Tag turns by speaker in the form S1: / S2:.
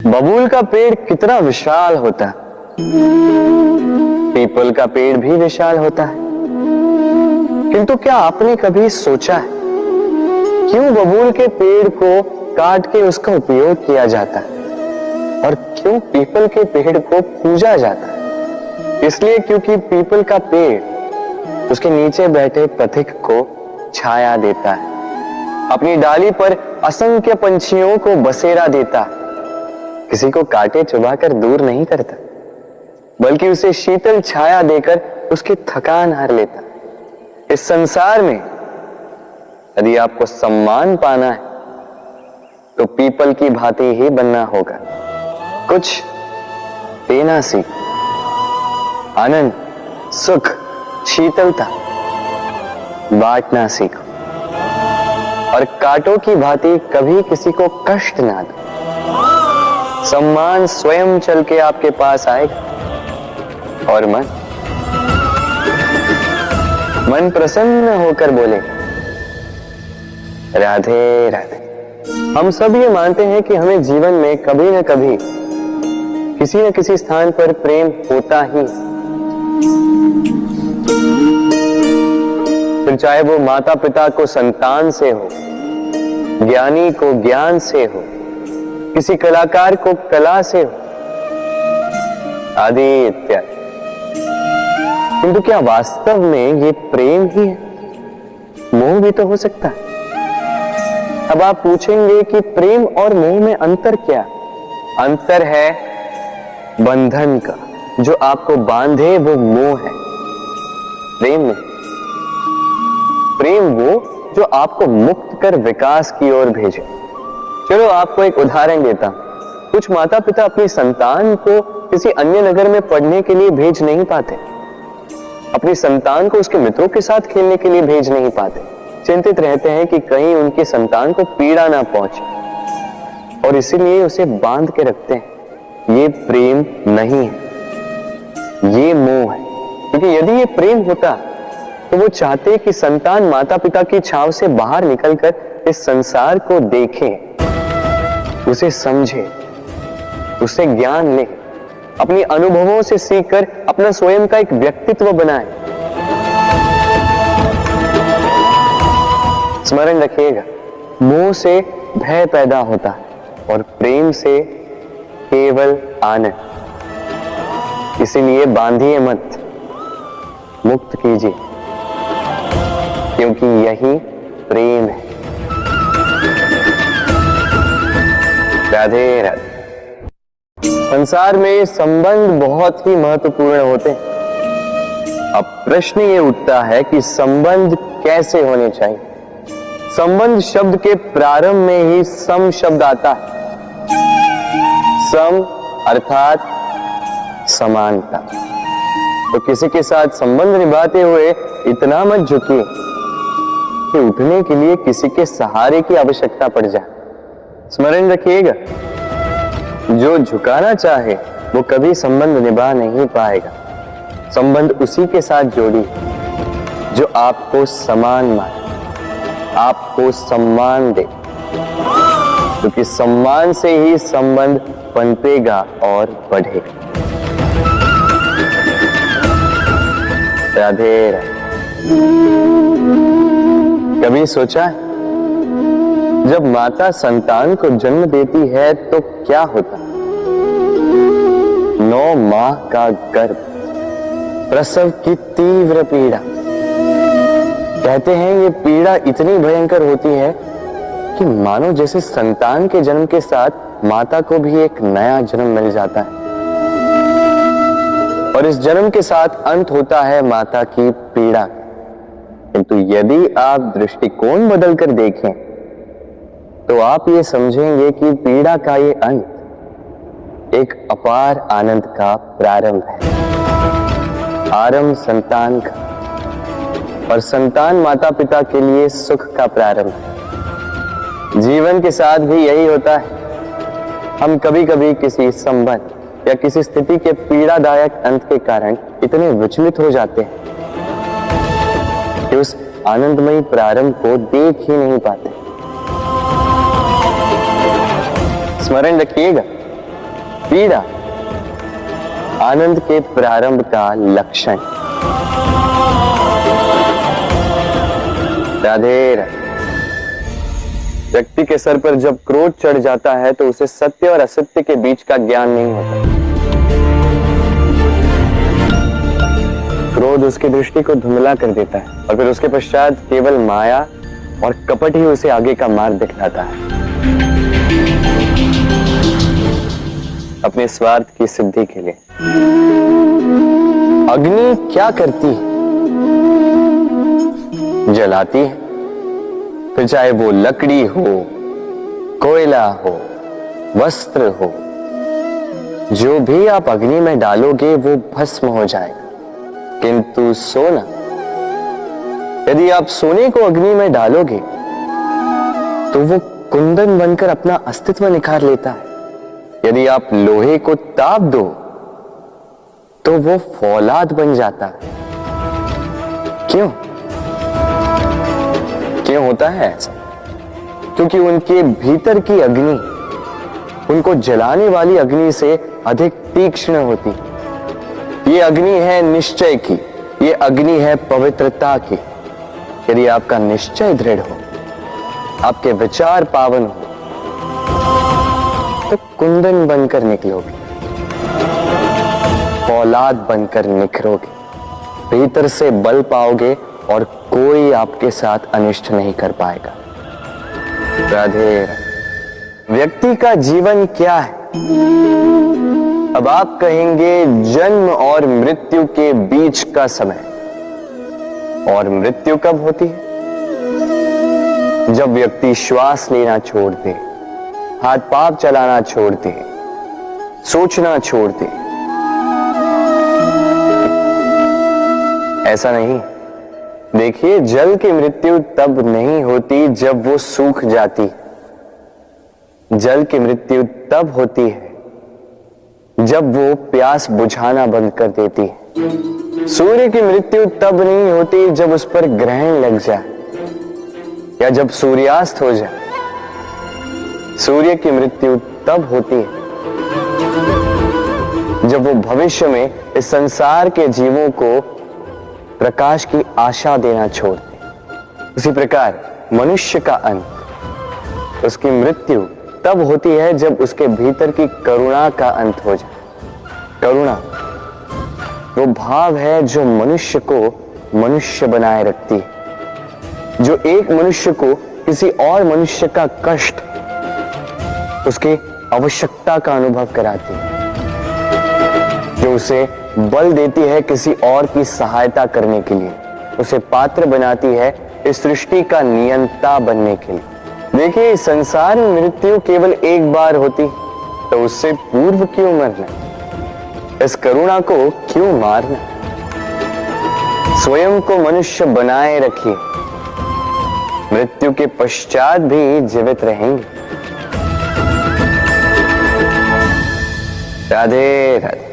S1: बबूल का पेड़ कितना विशाल होता है, पीपल का पेड़ भी विशाल होता है, किंतु क्या आपने कभी सोचा है क्यों बबूल के पेड़ को काट के उसका उपयोग किया जाता है और क्यों पीपल के पेड़ को पूजा जाता है? इसलिए क्योंकि पीपल का पेड़ उसके नीचे बैठे पथिक को छाया देता है, अपनी डाली पर असंख्य पंछियों को बसेरा देता है, किसी को काटे चुबाकर दूर नहीं करता, बल्कि उसे शीतल छाया देकर उसकी थकान हर लेता। इस संसार में यदि आपको सम्मान पाना है तो पीपल की भांति ही बनना होगा। कुछ देना सीख, आनंद, सुख, शीतलता बांटना सीखो और कांटों की भांति कभी किसी को कष्ट ना दो। सम्मान स्वयं चल के आपके पास आएगा और मन प्रसन्न होकर बोले राधे राधे। हम सब ये मानते हैं कि हमें जीवन में कभी न कभी किसी न किसी स्थान पर प्रेम होता ही, फिर चाहे वो माता पिता को संतान से हो, ज्ञानी को ज्ञान से हो, किसी कलाकार को कला से हो, आदि इत्यादि। किंतु क्या वास्तव में ये प्रेम ही है? मोह भी तो हो सकता है। अब आप पूछेंगे कि प्रेम और मोह में अंतर क्या? अंतर है बंधन का, जो आपको बांधे वो मोह है, प्रेम नहीं। प्रेम वो जो आपको मुक्त कर विकास की ओर भेजे। चलो आपको एक उदाहरण देता हूं। कुछ माता पिता अपनी संतान को किसी अन्य नगर में पढ़ने के लिए भेज नहीं पाते, अपनी संतान को उसके मित्रों के साथ खेलने के लिए भेज नहीं पाते, चिंतित रहते हैं कि कहीं उनकी संतान को पीड़ा ना पहुंचे और इसीलिए उसे बांध के रखते हैं। ये प्रेम नहीं है, ये मोह है। क्योंकि यदि ये प्रेम होता तो वो चाहते कि संतान माता पिता की छांव से बाहर निकलकर इस संसार को देखे, उसे समझे, उसे ज्ञान ले, अपनी अनुभवों से सीखकर अपना स्वयं का एक व्यक्तित्व बनाए। स्मरण रखिएगा, मोह से भय पैदा होता है और प्रेम से केवल आनंद। इसीलिए बांधिए मत, मुक्त कीजिए, क्योंकि यही प्रेम है। राधे राधे। संसार में संबंध बहुत ही महत्वपूर्ण होते हैं। अब प्रश्न ये उठता है कि संबंध कैसे होने चाहिए? संबंध शब्द के प्रारंभ में ही सम शब्द आता है। सम अर्थात समानता। तो किसी के साथ संबंध निभाते हुए इतना मत झुकिए कि उठने के लिए किसी के सहारे की आवश्यकता पड़ जाए। स्मरण रखिएगा, जो झुकाना चाहे वो कभी संबंध निभा नहीं पाएगा। संबंध उसी के साथ जोड़ी जो आपको समान माने, आपको सम्मान दे, क्योंकि सम्मान से ही संबंध पनपेगा और बढ़ेगा। राधे राधे। कभी सोचा है जब माता संतान को जन्म देती है तो क्या होता? 9 माह का गर्भ, प्रसव की तीव्र पीड़ा। कहते हैं ये पीड़ा इतनी भयंकर होती है कि मानो जैसे संतान के जन्म के साथ माता को भी एक नया जन्म मिल जाता है और इस जन्म के साथ अंत होता है माता की पीड़ा। किंतु यदि आप दृष्टिकोण बदलकर देखें तो आप ये समझेंगे कि पीड़ा का ये अंत एक अपार आनंद का प्रारंभ है। आरंभ संतान का, और संतान माता पिता के लिए सुख का प्रारंभ है। जीवन के साथ भी यही होता है। हम कभी कभी किसी संबंध या किसी स्थिति के पीड़ादायक अंत के कारण इतने विचलित हो जाते हैं कि उस आनंदमयी प्रारंभ को देख ही नहीं पाते। स्मरण रखिएगा, पीड़ा आनंद के प्रारंभ का लक्षण। राधे राधे। व्यक्ति के सर पर जब क्रोध चढ़ जाता है तो उसे सत्य और असत्य के बीच का ज्ञान नहीं होता। क्रोध उसकी दृष्टि को धुंधला कर देता है और फिर उसके पश्चात केवल माया और कपट ही उसे आगे का मार्ग दिखलाता है, अपने स्वार्थ की सिद्धि के लिए। अग्नि क्या करती है? जलाती है, फिर चाहे वो लकड़ी हो, कोयला हो, वस्त्र हो, जो भी आप अग्नि में डालोगे वो भस्म हो जाएगा। किंतु सोना, यदि आप सोने को अग्नि में डालोगे तो वो कुंदन बनकर अपना अस्तित्व निखार लेता है। यदि आप लोहे को ताप दो तो वो फौलाद बन जाता है। क्यों क्यों होता है ऐसा? क्योंकि उनके भीतर की अग्नि उनको जलाने वाली अग्नि से अधिक तीक्ष्ण होती। ये अग्नि है निश्चय की, ये अग्नि है पवित्रता की। यदि आपका निश्चय दृढ़ हो, आपके विचार पावन हो, तो कुंदन बनकर निकलोगे, फौलाद बनकर निखरोगे, भीतर से बल पाओगे और कोई आपके साथ अनिष्ट नहीं कर पाएगा। राधे राधे। व्यक्ति का जीवन क्या है? अब आप कहेंगे जन्म और मृत्यु के बीच का समय। और मृत्यु कब होती है? जब व्यक्ति श्वास लेना छोड़ दे, हाथ पांव चलाना छोड़ दे, सोचना छोड़ दे। ऐसा नहीं। देखिए, जल की मृत्यु तब नहीं होती जब वो सूख जाती। जल की मृत्यु तब होती है जब वो प्यास बुझाना बंद कर देती है। सूर्य की मृत्यु तब नहीं होती जब उस पर ग्रहण लग जाए या जब सूर्यास्त हो जाए। सूर्य की मृत्यु तब होती है जब वो भविष्य में इस संसार के जीवों को प्रकाश की आशा देना छोड़ दे। उसी प्रकार मनुष्य का अंत, उसकी मृत्यु तब होती है जब उसके भीतर की करुणा का अंत हो जाए। करुणा वो भाव है जो मनुष्य को मनुष्य बनाए रखती है, जो एक मनुष्य को किसी और मनुष्य का कष्ट, उसकी आवश्यकता का अनुभव कराती है, जो उसे बल देती है किसी और की सहायता करने के लिए, उसे पात्र बनाती है इस सृष्टि का नियंता बनने के लिए। देखिए, संसार में मृत्यु केवल एक बार होती, तो उससे पूर्व क्यों मरना? इस करुणा को क्यों मारना? स्वयं को मनुष्य बनाए रखिए, मृत्यु के पश्चात भी जीवित रहेंगे। राधे राधे।